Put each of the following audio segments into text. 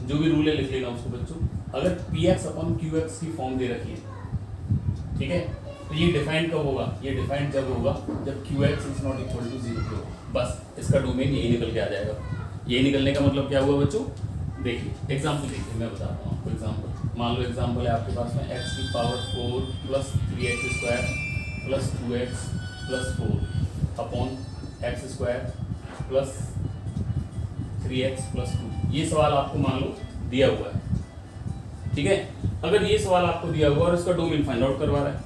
जो भी रूल है लिख लेना उसको बच्चों। अगर px अपॉन qx की फॉर्म दे रखी है, ठीक है, तो ये डिफाइंड कब होगा, ये डिफाइंड जब होगा जब qx is not equal to 0 हो, बस इसका डोमेन यही निकल के आ जाएगा। यही निकलने का मतलब क्या हुआ बच्चों, देखिए एग्जाम्पल देखिए, मैं बताता हूँ आपको एग्जाम्पल। मान लो एग्जाम्पल है आपके पास में x की power 4 plus 3x square plus 2x plus 4 upon x square plus 3x plus 2। ये सवाल आपको मान लो दिया हुआ है, ठीक है। अगर ये सवाल आपको दिया हुआ और इसका डोमेन फाइंड आउट करवा रहा है,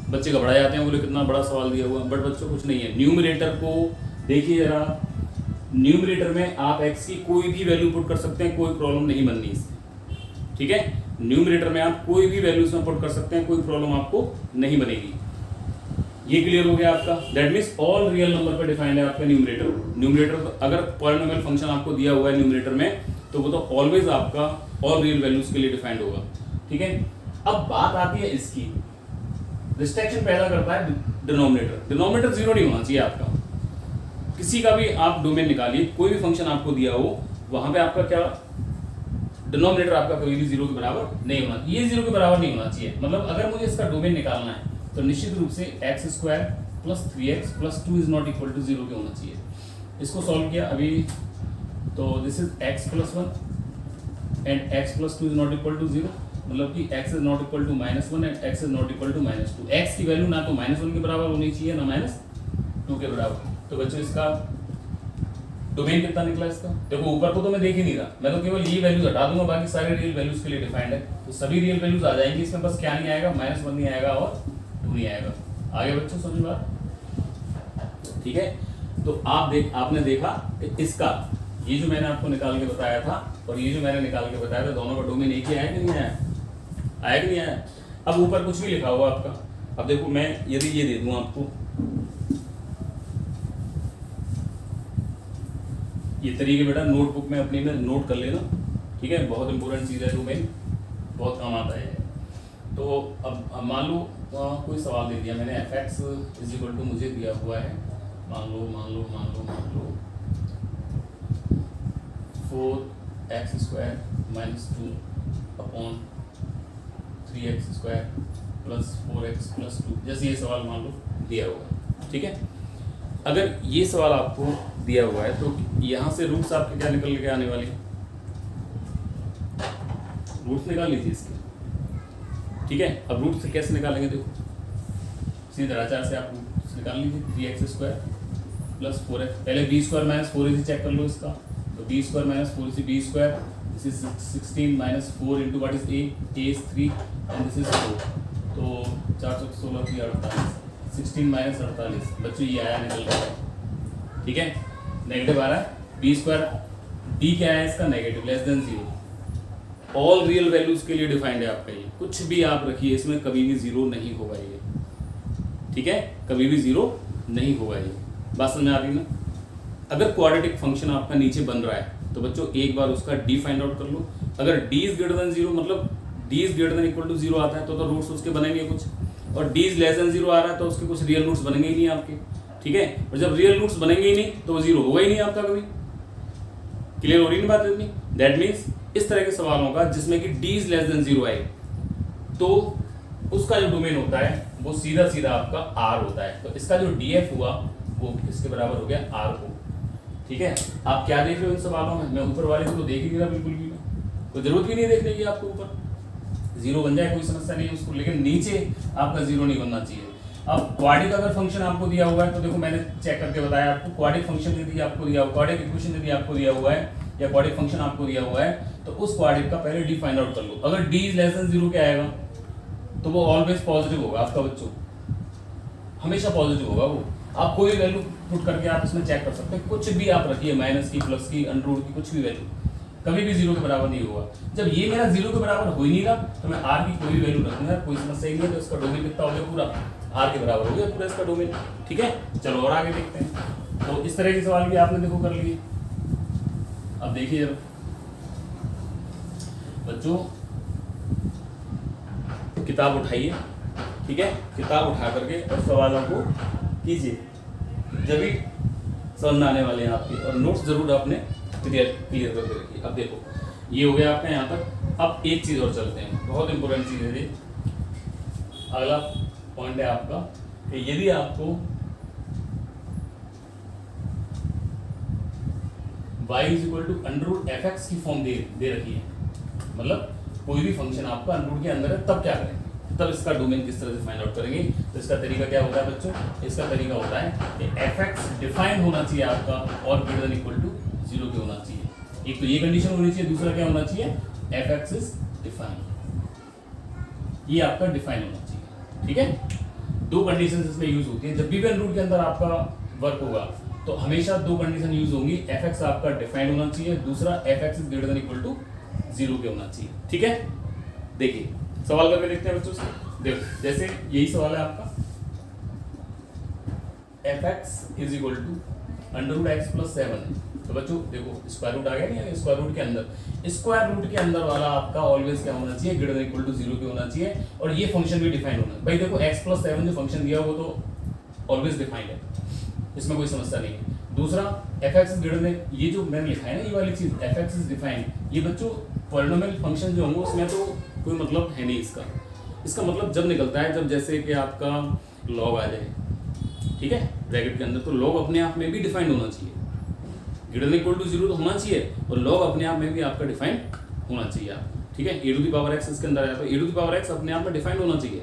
बच्चे घबरा जाते हैं, बोले कितना बड़ा सवाल दिया हुआ है, बट बच्चों कुछ नहीं है। न्यूमरेटर को देखिए जरा, न्यूमरेटर में आप x की कोई भी वैल्यू पुट कर सकते हैं, कोई प्रॉब्लम नहीं बननी इससे, ठीक है। न्यूमरेटर में आप कोई भी वैल्यू इसमें पुट कर सकते हैं, कोई प्रॉब्लम आपको नहीं बनेगी। ये क्लियर हो गया आपका। That means all real number पर डिफाइंड है आपका न्यूमरेटर। न्यूमरेटर अगर पॉलिनोमियल फंक्शन आपको दिया हुआ है न्यूमरेटर में, तो वो तो ऑलवेज आपका ऑल रियल वैल्यूज के लिए डिफाइंड होगा, ठीक है। अब बात आती है इसकी, रिस्ट्रिक्शन पैदा करता है डिनोमिनेटर। डिनोमिनेटर जीरो नहीं होना चाहिए आपका। किसी का भी आप डोमेन निकालिए, कोई भी फंक्शन आपको दिया हो, वहां पे आपका क्या डिनोमिनेटर आपका कभी भी जीरो के बराबर नहीं होना, ये जीरो के बराबर नहीं होना चाहिए। मतलब अगर मुझे इसका डोमेन निकालना है तो निश्चित रूप से X square plus 3x plus 2 is not equal to 0 के होना चाहिए। इसको सॉल्व किया अभी, तो this is x plus 1 and x plus 2 is not equal to 0, मतलब कि x is not equal to -1 and x is not equal to -2। x की वैल्यू ना तो -1 के बराबर होनी चाहिए ना -2 के बराबर। तो बच्चों इसका डोमेन कितना निकला इसका, देखो ऊपर को तो मैं देख ही नहीं रहा, मैं तो केवल ये वैल्यूज हटा दूंगा, बाकी सारे रियल वैल्यूज के लिए डिफाइंड है। तो सभी रियल वैल्यूज आ जाएंगी इसमें, बस क्या नहीं आएगा, -1 नहीं आएगा और 2 नहीं आएगा। आगे बच्चों समझ बात, ठीक है। तो आपने देखा कि इसका ये जो मैंने आपको निकाल के बताया था और ये जो मैंने निकाल के बताया था, दोनों का डोमेन एक ही आया कि नहीं आया, आया कि नहीं आया। अब ऊपर कुछ भी लिखा हुआ आपका, अब देखो मैं यदि ये दे दूं आपको, ये तरीके बेटा नोटबुक में अपनी में नोट कर लेना, ठीक है, बहुत इंपॉर्टेंट चीज़ है, डोमेन बहुत काम आता है। तो अब मान लो कोई सवाल दे दिया मैंने, fx इज इक्वल टू मुझे दिया हुआ है, मान लो 4x square minus 2 upon 3x square plus 4x plus 2, जैसे ये सवाल मान लो दिया हुआ है, ठीक है। अगर ये सवाल आपको दिया हुआ है तो यहाँ से रूट्स आपके क्या निकल के आने वाली है, रूट्स निकाल लीजिए इसके, ठीक है। अब रूट से कैसे निकालेंगे, देखो सीधे आचार से आप रूट निकाल लीजिए, 3x स्क्वायर प्लस 4x, पहले b square minus 4ac check कर लो इसका, तो b square minus 4ac, b square this is 16 minus 4 into what is a is 3 and this is 4, तो 4 16 3 48, 16 माइनस 48 बच्चों ये आया निकल गया, ठीक है, नेगेटिव आ रहा है। b स्क्वायर d क्या है इसका negative less than 0, all real values के लिए डिफाइंड है आपका, ये कुछ भी आप रखिए इसमें कभी भी जीरो नहीं होगा ये, ठीक है, कभी भी जीरो नहीं होगा ये, बात समझ आ रही ना। अगर क्वाड्रेटिक फंक्शन आपका नीचे बन रहा है तो बच्चों एक बार उसका d फाइंड आउट कर लो। अगर d इज ग्रेटर देन 0 मतलब d is greater than equal to 0 आता है तो रूट्स उसके बनेंगे कुछ, और d इज लेस देन 0 आ रहा है तो उसके कुछ रियल रूट्स बनेंगे ही नहीं आपके, ठीक है। और जब रियल रूट्स बनेंगे ही नहीं तो वो जीरो होगा ही नहीं आपका कभी। क्लियर हो रही है बात इतनी। दैट मीन्स इस तरह के सवालों का जिसमें कि d इज लेस देन 0 आए तो उसका जो डोमेन होता है वो सीधा सीधा आपका r होता है। तो इसका जो df हुआ वो इसके बराबर हो गया r को, ठीक है। आप क्या देख रहे हो इन सवालों में, मैं ऊपर वाले को तो देख ही नहीं रहा बिल्कुल भी, कोई जरूरत भी नहीं देखने की आपको, ऊपर जीरो बन जाए कोई समस्या नहीं है उसको, लेकिन नीचे आपका जीरो नहीं बनना चाहिए। अब क्वाड्रिक अगर फंक्शन आपको दिया हुआ है तो देखो मैंने चेक करके बताया आपको, क्वाड्रिक फंक्शन यदि आपको दिया हुआ, क्वाड्रिक इक्वेशन यदि आपको दिया हुआ है या क्वाड्रिक फंक्शन आपको दिया हुआ है तो उस क्वाड्रिक का पहले d फाइंड आउट कर लो। अगर d इज लेस देन 0 क्या आएगा तो वो ऑलवेज पॉजिटिव होगा आपका बच्चों, हमेशा पॉजिटिव होगा वो। आप कोई वैल्यू पुट करके आप इसमें चेक कर सकते हैं, कुछ भी आप रखिए, माइनस की, प्लस की, अंडर रूट की, कुछ भी वैल्यू, कभी भी 0 के बराबर नहीं होगा। जब ये मेरा 0 के बराबर हो ही नहीं रहा तो मैं r की कोई भी वैल्यू रखूंगा, कोई समस्या ही नहीं है। तो इसका डोमेन कितना हो गया, पूरा r के बराबर हो गया पूरा इसका डोमेन, ठीक है। चलो और आगे देखते हैं। तो इस तरह के सवाल भी आपने देखो कर लिए। अब देखिए जब बच्चों किताब उठाइए, ठीक है, किताब उठा करके और सवालों को कीजिए, जब भी समझ में आने वाले हैं आपके, और नोट्स जरूर आपने क्लियर करके रखिए। अब देखो ये हो गया आपका यहाँ तक। अब एक चीज और चलते हैं, बहुत इंपॉर्टेंट चीज है ये। अगला पॉइंट है आपका कि यदि आपको y is equal to under F X की फॉर्म दे रखी है, मतलब कोई भी फंक्शन आपका अंडर के अंदर है, तब क्या करेंगे, तब इसका डोमेन किस तरह से फाइंड आउट करेंगे। तो इसका तरीका क्या होता है बच्चों, इसका तरीका होता है कि एफ एक्स डिफाइंड होना चाहिए आपका और ग्रेटर देन इक्वल टू 0 के होना चाहिए। एक तो ये कंडीशन होनी चाहिए, दूसरा क्या होना चाहिए, एफ एक्स इज डिफाइंड, ये आपका डिफाइन होना चाहिए। ठीक है, दो कंडीशन इसमें यूज होती है। जब भी अंडर के अंदर आपका वर्क होगा तो हमेशा दो कंडीशन यूज होंगी, एफ एक्स आपका डिफाइंड होना चाहिए, दूसरा F x is greater than equal to 0 के होना चाहिए। ठीक है, देखिए सवाल करके देखते हैं बच्चों से। देखो जैसे यही सवाल है आपका, F x is equal to under root x plus 7। तो बच्चों देखो स्क्वायर रूट आ गया नहीं, स्क्वायर रूट के अंदर, स्क्वायर रूट के अंदर वाला आपका ऑलवेज क्या होना चाहिए, ग्रेटर देन इक्वल टू 0 के होना चाहिए, और ये फंक्शन भी डिफाइन होना है। भाई देखो x प्लस 7 जो फंक्शन दिया वो तो ऑलवेज डिफाइंड है, इसमें कोई समस्या नहीं है। दूसरा F x is greater then, ये जो मैंने लिखा है ना ये वाली चीज एफ एक्स इज डिफाइंड, ये बच्चों पॉलिनोमियल फंक्शन जो होंगे उसमें तो कोई मतलब है नहीं इसका। इसका मतलब जब निकलता है जब जैसे कि आपका लॉग आ जाए, ठीक है, ब्रैकेट के अंदर, तो लॉग अपने आप में भी डिफाइंड होना चाहिए, ग्रेटर देन इक्वल टू 0 तो होना चाहिए, और लॉग अपने आप में भी आपका डिफाइंड होना चाहिए आप। ठीक है, ए टू द पावर एक्स इसके अंदर आया तो ए टू द पावर एक्स अपने आप में डिफाइंड होना चाहिए।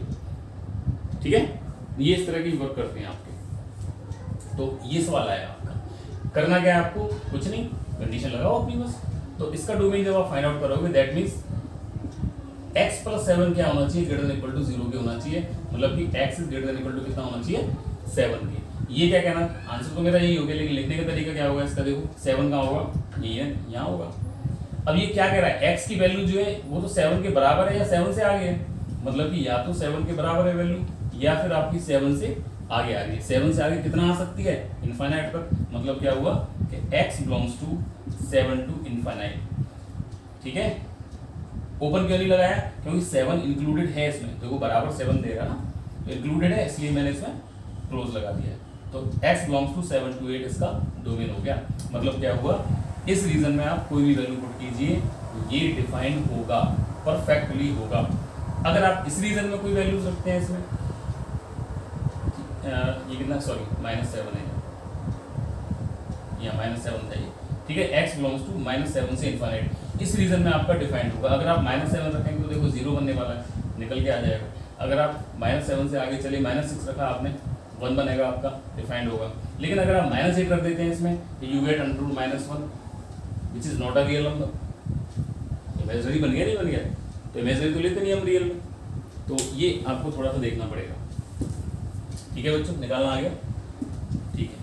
ठीक है, ये इस तरह की वर्क करते हैं आपके। तो ये सवाल आया आपका, करना क्या है आपको, कुछ नहीं, कंडीशन लगाओ अपनी बस। तो इसका डोमेन जब आप फाइंड आउट करोगे दैट मीन्स x प्लस 7 क्या होना चाहिए, ग्रेटर देन इक्वल टू 0 के होना चाहिए, मतलब कि x is greater than equal to कितना होना चाहिए, 7 के। ये क्या कहना, आंसर तो मेरा यही हो गया, लेकिन लिखने का तरीका क्या होगा इसका, देखो 7 कहाँ होगा, ये है यहाँ होगा। अब ये क्या कह रहा है, x की वैल्यू जो है वो तो 7 के बराबर है या 7 से आगे है, मतलब कि या तो 7 के बराबर है वैल्यू, या फिर आपकी 7 से आगे आ गई। 7 से आगे कितना आ सकती है, इनफाइनाइट तक, मतलब क्या हुआ कि x belongs to 7 to infinite. ठीक है, ओपन क्यों नहीं लगाया, क्योंकि 7 इंक्लूडेड है इसमें, देखो बराबर 7 देगा ना, तो इंक्लूडेड है इसलिए मैंने इसमें क्लोज लगा दिया है। तो x बिलोंग्स टू 7 to 8 इसका डोमेन हो गया। मतलब क्या हुआ, इस रीजन में आप कोई भी वैल्यू पुट कीजिए ये डिफाइंड होगा, परफेक्टली होगा। अगर आप इस रीजन में कोई वैल्यूज रखते हैं इसमें, ये कितना, सॉरी -7 है, यहाँ -7 था ये। ठीक है, x बिलोंग्स टू -7 से इनफाइनाइट, इस रीजन में आपका डिफाइंड होगा। अगर आप -7 रखेंगे तो देखो 0 बनने वाला है, निकल के आ जाएगा। अगर आप -7 से आगे चलिए, -6 रखा आपने, 1 बनेगा आपका, डिफाइंड होगा। लेकिन अगर आप -8 रख देते हैं इसमें, you get under root -1 which is not a real number. Imaginary बन गया, नहीं बन गया, तो इमेजिनरी तो लेते नहीं हम रियल में, तो ये आपको थोड़ा सा देखना पड़ेगा। ठीक है बच्चों, निकालना आ गया, ठीक है।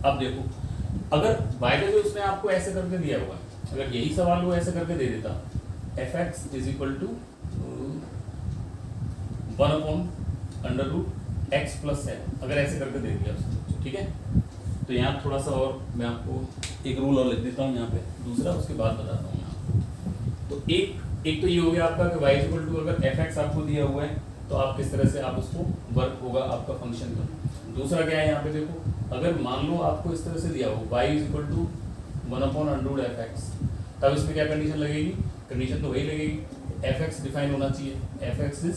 अब देखो, अगर y का जो उसने आपको ऐसे करके दिया हुआ है, अगर यही सवाल वो ऐसे करके दे देता, F x is equal to 1 upon under root x plus 7, अगर ऐसे करके दे दिया उसने, ठीक है। तो यहाँ थोड़ा सा और मैं आपको एक रूल और लिख देता हूँ यहाँ पे, दूसरा उसके बाद बताता हूँ यहाँ। तो एक तो ये हो गया आपका कि y इज इक्वल टू, अगर एफ एक्स आपको दिया हुआ है तो आप किस तरह से आप उसको वर्क होगा आपका फंक्शन का। दूसरा क्या है यहाँ पे देखो, अगर मान लो आपको इस तरह से दिया हो y is equal to 1 upon under root F x, तब इसमें क्या कंडीशन लगेगी, कंडीशन तो वही लगेगी, एफ एक्स डिफाइन होना चाहिए, एफ एक्स इज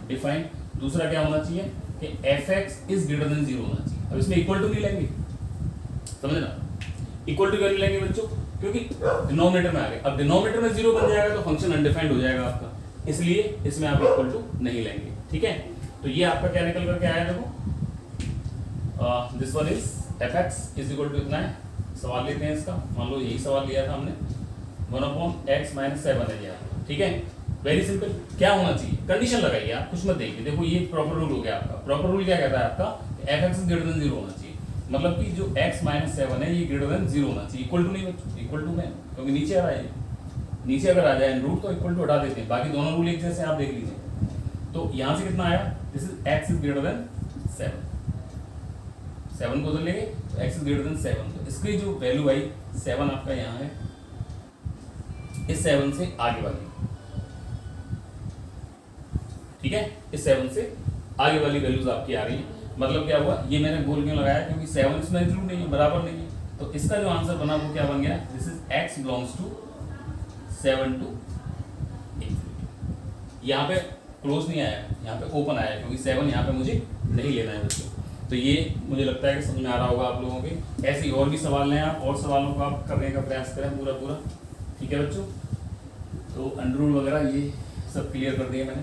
डिफाइन। दूसरा क्या होना चाहिए कि F x is greater than 0 होना चाहिए। अब इसमें इक्वल टू नहीं लेंगे, समझे ना, इक्वल टू क्यों नहीं लेंगे बच्चों, क्योंकि डिनोमिनेटर में आ गए। अब डिनोमिनेटर में 0 बन जाएगा तो फंक्शन अनडिफाइंड हो जाएगा आपका, इसलिए इसमें आप इक्वल टू नहीं लेंगे। ठीक है, तो ये आपका क्या निकल करके आया, देखो this one is F x is equal to इतना है। सवाल लेते हैं इसका, मान लो यही सवाल लिया था हमने, 1 अपॉन एक्स माइनस 7 है दिया, ठीक है। वेरी सिंपल, क्या होना चाहिए, कंडीशन लगाइए आप, कुछ मत देखिए। देखो ये प्रॉपर रूल हो गया आपका। प्रॉपर रूल क्या कहता है आपका, F x is greater than 0 होना चाहिए, मतलब कि जो x माइनस 7 है ये ग्रेटर देन 0 होना चाहिए। इक्वल टू नहीं बच्चों, इक्वल टू में, क्योंकि नीचे आ रहा है, नीचे अगर आ जाए रूट तो इक्वल टू हटा देते हैं, बाकी दोनों रूल एक जैसे आप देख लीजिए। तो यहाँ से कितना आया, this is x is greater then 7 को उधर लेंगे तो x इज ग्रेटर देन 7, तो इसकी जो वैल्यू आई 7 आपका यहाँ है, इस 7 से आगे वाली, ठीक है, इस 7 से आगे वाली वैल्यूज आपकी आ रही है। मतलब क्या हुआ, ये मैंने गोल क्यों लगाया, क्योंकि 7 इसमें इंक्लूड नहीं है, बराबर नहीं है, तो इसका जो आंसर बना वो क्या बन गया, this is x belongs to 7 to infinity. यहाँ पे क्लोज नहीं आया, यहाँ पे ओपन आया, क्योंकि 7 यहाँ पे मुझे नहीं लेना है बच्चों। तो ये मुझे लगता है कि समझ में आ रहा होगा आप लोगों के। ऐसे ही और भी सवाल लें आप, और सवालों को आप करने का प्रयास करें पूरा। ठीक है बच्चों, तो अंडर रूल वगैरह ये सब क्लियर कर दिए मैंने।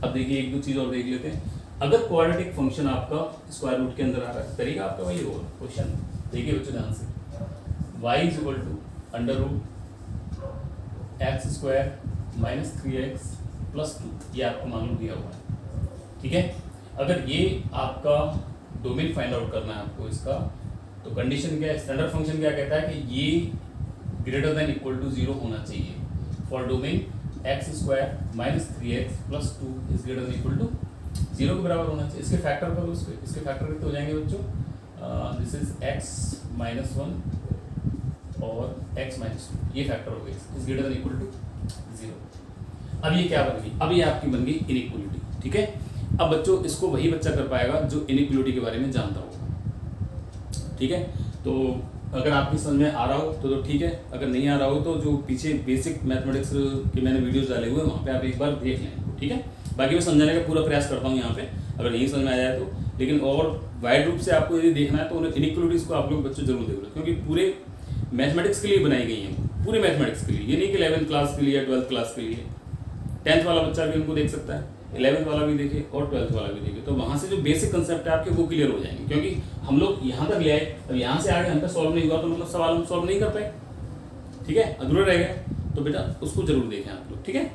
अब देखिए एक दो चीज़ और देख लेते हैं। अगर क्वाड्रेटिक फंक्शन आपका स्क्वायर रूट के अंदर आ रहा है, तरीका आपका वही होगा। क्वेश्चन देखिए बच्चों ध्यान से, y is equal to under root x square minus 3x plus 2, ये आपको मालूम दिया हुआ है। ठीक है, अगर ये आपका डोमेन फाइंड आउट करना है आपको इसका, तो कंडीशन क्या है, स्टैंडर्ड फंक्शन क्या कहता है कि ये ग्रेटर देन इक्वल टू 0 होना चाहिए for domain x square minus 3x plus 2 is greater than equal to 0 के बराबर होना चाहिए। इसके फैक्टर करो, इसके फैक्टर कितने हो जाएंगे बच्चों, दिस इज x माइनस 1 और x माइनस 2, ये फैक्टर हो गए, is greater than equal to 0। अब ये क्या बन गई, अब ये आपकी बन गई इनइक्वलिटी। ठीक है, अब बच्चों इसको वही बच्चा कर पाएगा जो इनइक्वलिटी के बारे में जानता होगा। ठीक है, तो अगर आपकी समझ में आ रहा हो तो ठीक है, अगर नहीं आ रहा हो तो जो पीछे बेसिक मैथमेटिक्स के मैंने वीडियोस डाले हुए हैं वहाँ पे आप एक बार देख लें। ठीक है, बाकी मैं समझाने का पूरा प्रयास करता हूँ यहाँ पे, अगर नहीं समझ में आ जाए तो। लेकिन और वाइड रूप से आपको यदि देखना है तो उन्हें इनइक्वलिटीज को आप लोग बच्चों जरूर देख लो, क्योंकि पूरे मैथमेटिक्स के लिए बनाई गई हैं, पूरे मैथमेटिक्स के लिए। ये नहीं कि 11th क्लास के लिए या 12th क्लास के लिए। 10th वाला बच्चा भी उनको देख सकता है, 11th वाला भी देखे और 12th वाला भी देखे, तो वहाँ से जो बेसिक कंसेप्ट है आपके वो क्लियर हो जाएंगे। क्योंकि हम लोग यहाँ तक ले आए, अब यहाँ से आगे हम पे सॉल्व नहीं हुआ तो मतलब सवाल हम सॉल्व नहीं कर पाए। ठीक है, अधूरा रह गया, तो बेटा उसको जरूर देखें आप लोग। ठीक है,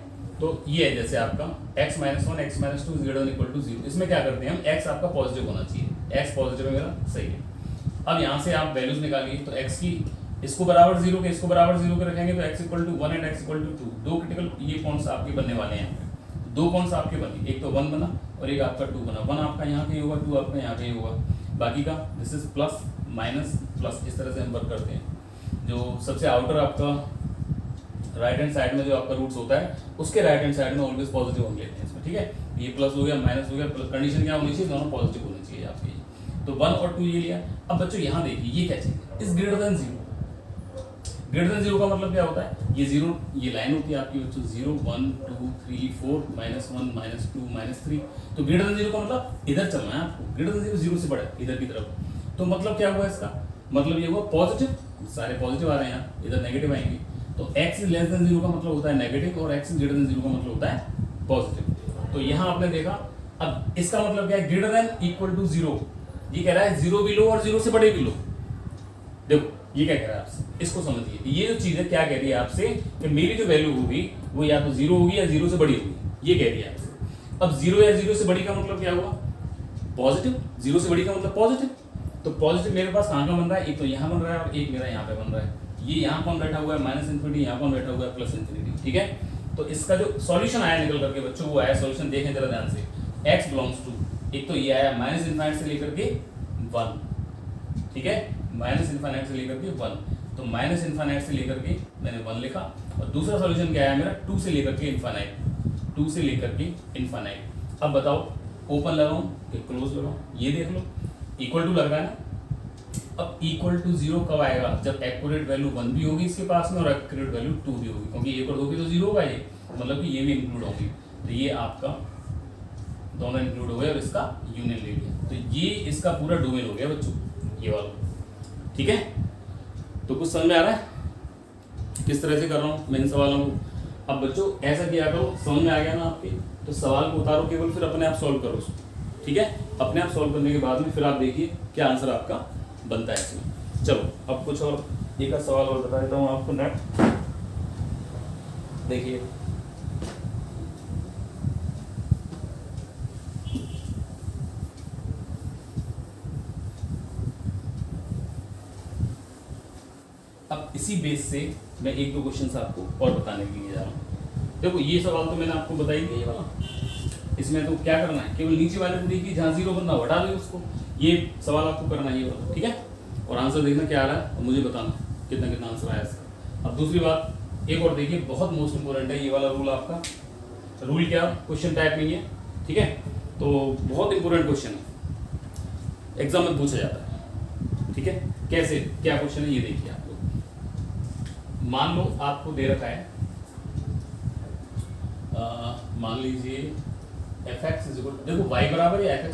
तो ये है जैसे आपका x minus 1 x minus 2 greater than equal to 0। इसमें क्या करते हैं हम, x आपका पॉजिटिव होना चाहिए, x पॉजिटिव है मेरा, सही है। अब यहाँ से आप वैल्यूज निकालिए, तो x की इसको बराबर 0 के इसको बराबर 0 के रखेंगे तो x equal to 1 and x equal to 2, दो क्रिटिकल ये पॉइंट्स आपके बनने वाले हैं। दो पॉइंट्स आपके बने, एक तो 1 बना और एक आपका 2 बना। 1 आपका यहाँ पे होगा, 2 आपका यहाँ पे होगा, बाकी का this is plus minus plus, इस तरह से हम वर्क करते हैं। जो सबसे आउटर आपका राइट हैंड साइड में जो आपका रूट्स होता है, उसके राइट हैंड साइड में ऑलवेज पॉजिटिव हम लेते हैं इसमें। ठीक है, ये प्लस हो गया माइनस हो गया, प्लस कंडीशन क्या होनी चाहिए, दोनों पॉजिटिव होनी चाहिए आपकी। तो 1 और 2 ये लिया। अब बच्चों यहाँ देखिए ये क्या चीज़, is greater than 0। Greater than 0 का मतलब क्या होता है, ये 0, ये लाइन होती है आपकी बच्चों 0 1 2 3 4 -1 -2 -3। तो ग्रेटर देन 0 का मतलब इधर चलना है आपको, ग्रेटर देन 0 0 से बड़ा इधर की तरफ। तो मतलब क्या हुआ इसका, मतलब ये हुआ पॉजिटिव, सारे पॉजिटिव आ रहे हैं यहाँ, इधर नेगेटिव आएंगे। तो x इज लेस देन 0 का मतलब होता है नेगेटिव और x इज ग्रेटर देन 0 का मतलब होता है पॉजिटिव। तो यहाँ आपने देखा, अब इसका मतलब क्या है, ग्रेटर देन इक्वल टू 0। ये कह रहा है 0 भी लो और 0 से बड़े भी लो। देखो ये क्या कह रहा है आपसे, इसको समझिए। ये जो चीज है क्या कह रही है आपसे कि मेरी जो वैल्यू होगी वो या तो 0 होगी या 0 से बड़ी होगी, ये कह रही है आपसे। अब 0 या 0 से बड़ी का मतलब क्या हुआ, पॉजिटिव। 0 से बड़ी का मतलब पॉजिटिव। तो पॉजिटिव मेरे पास कहाँ का बन रहा है, एक तो यहाँ बन रहा है और एक मेरा यहाँ पे बन रहा है। ये यहाँ कौन बैठा हुआ है माइनस इन्फिनिटी, यहाँ कौन बैठा हुआ है प्लस इन्फिनिटी। ठीक है, तो इसका जो सॉल्यूशन आया निकल करके बच्चों, वो आया सॉल्यूशन, देखें जरा ध्यान से, x बिलोंग्स टू, एक तो ये आया माइनस इन्फाइनाइट से लेकर के 1। ठीक है, माइनस इन्फाइनाइट से लेकर के 1, तो माइनस इन्फाइनाइट से लेकर के मैंने 1 लिखा। और दूसरा सॉल्यूशन क्या आया मेरा, 2 से लेकर के इन्फाइनाइट, 2 से लेकर के इन्फाइनाइट। अब बताओ ओपन लगाऊं कि क्लोज लगाऊं, ये देख लो, इक्वल टू लग रहा है ना। अब इक्वल टू 0 कब आएगा, जब एक्यूरेट वैल्यू 1 भी होगी इसके पास में और एक्यूरेट वैल्यू 2 भी होगी, क्योंकि 1 और 2 की तो 0 होगा ये, मतलब कि ये भी इंक्लूड होगी। तो ये आपका दोनों इंक्लूड हो गए और इसका यूनियन ले लिया, तो ये इसका पूरा डोमेन हो गया बच्चों, ये वाला। ठीक है, तो कुछ समझ में आ रहा है किस तरह से कर रहा हूँ मैं इन सवालों को। अब बच्चों ऐसा किया करो, समझ में आ गया ना आपके, तो सवाल को उतारो केवल, फिर अपने आप सॉल्व करो उसको। ठीक है, अपने आप सॉल्व करने के बाद में फिर आप देखिए क्या आंसर आपका बनता है इसमें। चलो अब कुछ और एक सवाल और बता देता हूँ आपको नेक्स्ट। देखिए अब इसी बेस से मैं एक दो क्वेश्चंस आपको और बताने के लिए जा रहा हूँ। देखो ये सवाल तो मैंने आपको बताई दिया, ये वाला, इसमें तो क्या करना है, केवल नीचे वाले को देखिए, जहाँ 0 बनना हटा दे उसको। ये सवाल आपको करना है ये वाला, ठीक है, और आंसर देखना क्या आ रहा है और मुझे बताना कितना कितना आंसर आया इसका। अब दूसरी बात एक और देखिए, बहुत मोस्ट इंपॉर्टेंट है ये वाला रूल आपका। रूल क्या, क्वेश्चन टाइप नहीं है, ठीक है, तो बहुत इंपॉर्टेंट क्वेश्चन है, एग्जाम में पूछा जाता है। ठीक है, कैसे, क्या क्वेश्चन है ये देखिए आप लोग। मान लो आपको दे रखा है, मान लीजिए एफ एक्स इज इक्वल, देखो वाई बराबर या एफ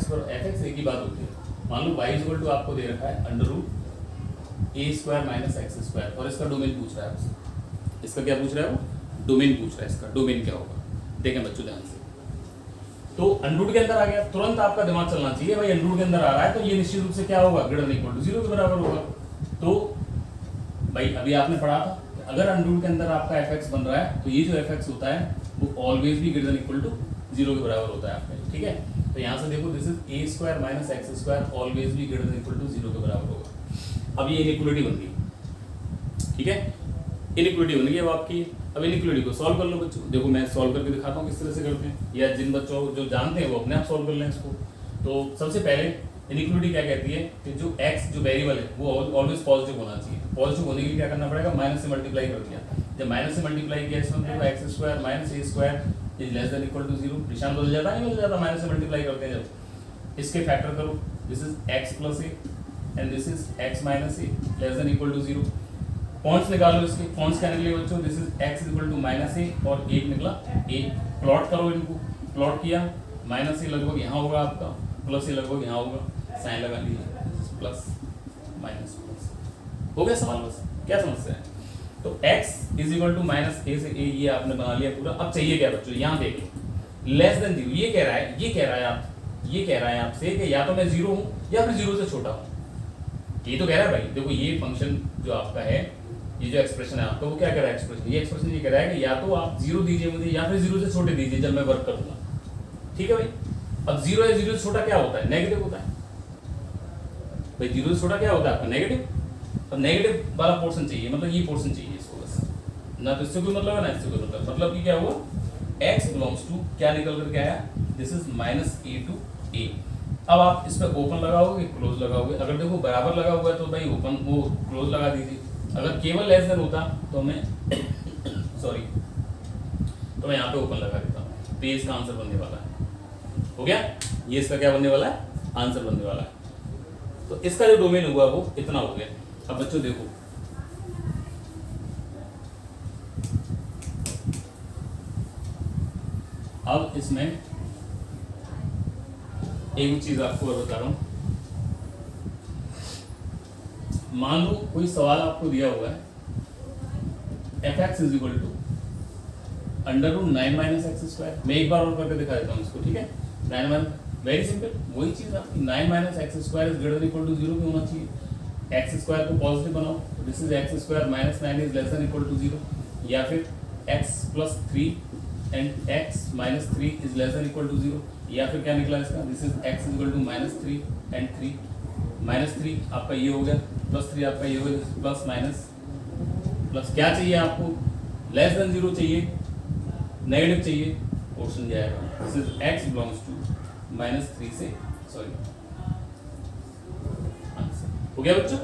एक्स एक ही बात होती है। मान लो वाई इज इक्वल टू आपको दे रखा है अंडर रूट ए स्क्वायर माइनस एक्स स्क्वायर, और इसका डोमेन पूछ रहा है आपसे। इसका क्या पूछ रहा है वो? डोमेन पूछ रहा है। इसका डोमेन क्या होगा, देखें बच्चों ध्यान से। तो अंडर के अंदर आ गया, तुरंत आपका दिमाग चलना चाहिए भाई अंडर के अंदर आ रहा है तो ये निश्चित रूप से क्या होगा, ग्रेटर देन इक्वल टू 0 के बराबर होगा। तो भाई अभी आपने पढ़ा था अगर अंडर के अंदर आपका एफ एक्स बन रहा है तो ये जो एफ एक्स होता है वो ऑलवेज भी ग्रेटर देन इक्वल टू 0 के बराबर होता है आपका, ठीक है। तो यहाँ से देखो this is a square minus x square always भी ग्रेटर देन इक्वल टू 0 के बराबर होगा। अब ये इनइक्वालिटी बन गई, ठीक है, इनइक्वालिटी बन गई अब आपकी। अब इनइक्वालिटी को सॉल्व कर लो बच्चों। देखो मैं सॉल्व करके दिखाता हूँ किस तरह से करते हैं, या जिन बच्चों जो जानते हैं वो अपने आप सॉल्व कर लें इसको। तो सबसे पहले इनइक्वालिटी क्या कहती है कि जो x जो वेरिएबल है वो ऑलवेज पॉजिटिव होना चाहिए। पॉजिटिव होने के लिए क्या करना पड़ेगा, माइनस से मल्टीप्लाई कर दिया। जब माइनस से मल्टीप्लाई किया इसमें देखो x square minus a square is less than equal to 0, निशान बदल जाता है, नहीं बदल जाता, माइनस से मल्टीप्लाई करते हैं जब। इसके फैक्टर करो, this is x plus a and this is x minus a less than equal to 0। Points निकालो इसके, पॉइंट्स क्या निकले बच्चों, this is x equal to minus a और एक निकला ए। प्लॉट करो इनको, प्लॉट किया, माइनस ए लगभग यहाँ होगा आपका, प्लस ए लगभग यहाँ होगा, साइन लगा लिया, प्लस माइनस प्लस हो गया सवाल। बस क्या समस्या है। तो x is equal to minus a से ए ये आपने बना लिया पूरा। अब चाहिए क्या बच्चों, यहाँ देखिए लेस देन 0 ये कह रहा है, ये कह रहा है आपसे कि या तो मैं 0 हूँ या फिर 0 से छोटा हूँ। ये तो कह रहा है भाई, देखो ये फंक्शन जो आपका है, ये जो एक्सप्रेशन है आपका वो क्या कह रहा है, एक्सप्रेशन ये एक्सप्रेशन ये कह रहा है कि या तो आप 0 दीजिए मुझे या फिर 0 से छोटे दीजिए जब मैं वर्क करूंगा, ठीक है भाई। अब 0 या 0 से छोटा क्या होता है, नेगेटिव होता है भाई। 0 से छोटा क्या होता है आपका, नेगेटिव। अब नेगेटिव वाला पोर्शन चाहिए, मतलब ये पोर्शन चाहिए इसको बस, ना तो इससे कोई मतलब है ना इससे कोई मतलब कि क्या हुआ, x बिलोंग्स टू क्या निकल करके आया, this is minus a to a. अब आप इस पर ओपन लगाओगे क्लोज लगाओगे, अगर देखो बराबर लगा हुआ है तो भाई ओपन वो क्लोज लगा दीजिए। अगर केवल लेस देन होता तो मैं सॉरी तो मैं यहाँ पे ओपन लगा देता हूँ। तो ये इसका आंसर बनने वाला है, हो गया, ये इसका क्या बनने वाला है, आंसर बनने वाला है। तो इसका जो डोमेन हुआ वो इतना हो गया। अब बच्चों देखो अब इसमें एक चीज आपको और बता रहा हूं। मान लो कोई सवाल आपको दिया हुआ है F x is equal to under root 9 minus x square. मैं एक बार और करके दिखा देता हूँ इसको, ठीक है। 9 माइनस, वेरी सिंपल, वही चीज आपकी 9 minus x square is greater equal to 0 क्यों होना चाहिए। एक्स स्क्वायर को पॉजिटिव बनाओ, this is x square minus 9 is less than equal to 0, या फिर x plus 3 and x minus 3 is less than equal to 0, या फिर क्या निकला इसका, this is x equal to minus 3 and 3 minus 3 आपका ये हो गया, प्लस 3 आपका ये हो गया, प्लस माइनस प्लस क्या चाहिए आपको, लेस देन 0 चाहिए, नेगेटिव चाहिए, ऑप्शन जाएगा this is x belongs to minus 3 से सॉरी हो गया बच्चों,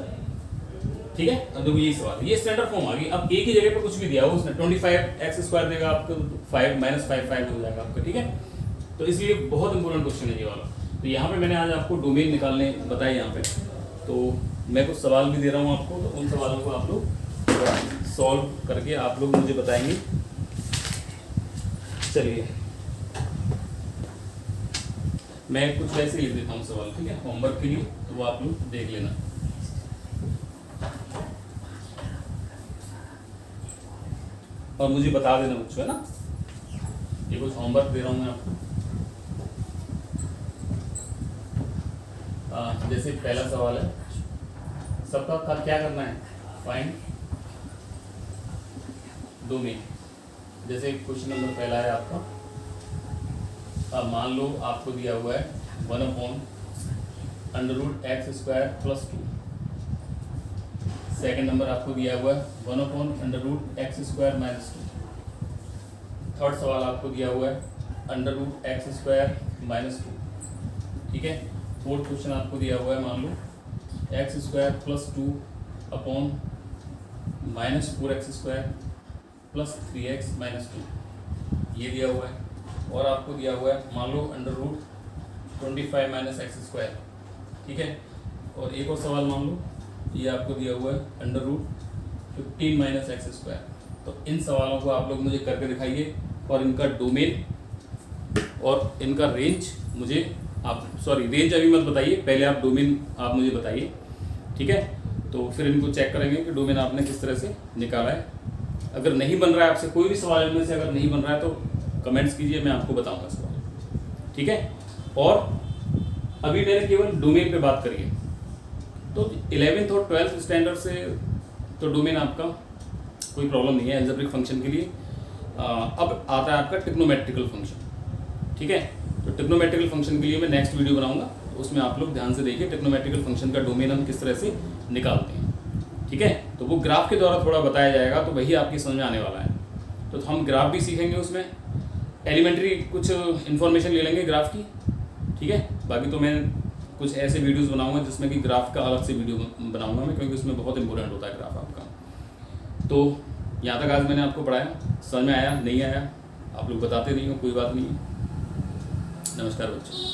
ठीक है। अब देखो ये सवाल, ये स्टैंडर्ड फॉर्म आ गई। अब एक ही जगह पे कुछ भी दिया हो उसने 25 एक्स स्क्वायर देगा आपको, 5 माइनस 5 हो जाएगा आपका, ठीक है। तो इसलिए बहुत इंपॉर्टेंट क्वेश्चन है ये वाला। तो यहाँ पे मैंने आज आपको डोमेन निकालने बताए यहाँ पे, तो मैं कुछ सवाल भी दे रहा हूँ आपको, तो उन सवालों को आप लोग सॉल्व करके आप लोग मुझे बताएंगे। चलिए मैं कुछ वैसे लिख देता हूँ सवाल, ठीक है, होमवर्क के लिए, तो वो आप लोग देख लेना। और मुझे बता देना बच्चों, है ना, ये कुछ होमवर्क दे रहा हूँ मैं आपको। जैसे पहला सवाल है, सबका क्या करना है, फाइंड डोमेन। जैसे क्वेश्चन नंबर पहला है आपका, मान लो आपको दिया हुआ है 1/√ x² + 2। सेकेंड नंबर आपको दिया हुआ है 1/√ x² - 2। थर्ड सवाल आपको दिया हुआ है √x² - 2, ठीक है। फोर्थ क्वेश्चन आपको दिया हुआ है, मान लो x² + 2 अपॉन -4x² + 3x - 2, ये दिया हुआ है। और आपको दिया हुआ है मान लो √25 - x², ठीक है। और एक और सवाल मान लो ये आपको दिया हुआ है √15 माइनस एक्स स्क्वायर। तो इन सवालों को आप लोग मुझे करके दिखाइए और इनका डोमेन और इनका रेंज मुझे आप रेंज अभी मत बताइए, पहले आप डोमेन आप मुझे बताइए, ठीक है। तो फिर इनको चेक करेंगे कि डोमेन आपने किस तरह से निकाला है। अगर नहीं बन रहा है आपसे कोई भी सवाल इनमें से अगर नहीं बन रहा है तो कमेंट्स कीजिए, मैं आपको बताऊंगा सवाल, ठीक है। और अभी मैंने केवल डोमेन पे बात करी है, तो 11th और 12th स्टैंडर्ड से तो डोमेन आपका कोई प्रॉब्लम नहीं है एल्जेब्रिक फंक्शन के लिए। अब आता है आपका ट्रिग्नोमेट्रिकल फंक्शन, ठीक है। तो ट्रिग्नोमेट्रिकल फंक्शन के लिए मैं नेक्स्ट वीडियो बनाऊंगा, तो उसमें आप लोग ध्यान से देखिए ट्रिग्नोमेट्रिकल फंक्शन का डोमेन हम किस तरह से निकालते हैं, ठीक है। तो वो ग्राफ के द्वारा थोड़ा बताया जाएगा, तो वही आपकी समझ में आने वाला है। तो हम ग्राफ भी सीखेंगे, उसमें एलिमेंट्री कुछ इन्फॉर्मेशन ले लेंगे ग्राफ की, ठीक है। बाकी तो मैं कुछ ऐसे वीडियोस बनाऊंगा जिसमें कि ग्राफ का अलग से वीडियो बनाऊंगा मैं, क्योंकि उसमें बहुत इंपॉर्टेंट होता है ग्राफ आपका। तो यहाँ तक आज मैंने आपको पढ़ाया, समझ में आया नहीं आया आप लोग बताते नहीं हो, कोई बात नहीं है। नमस्कार बच्चों।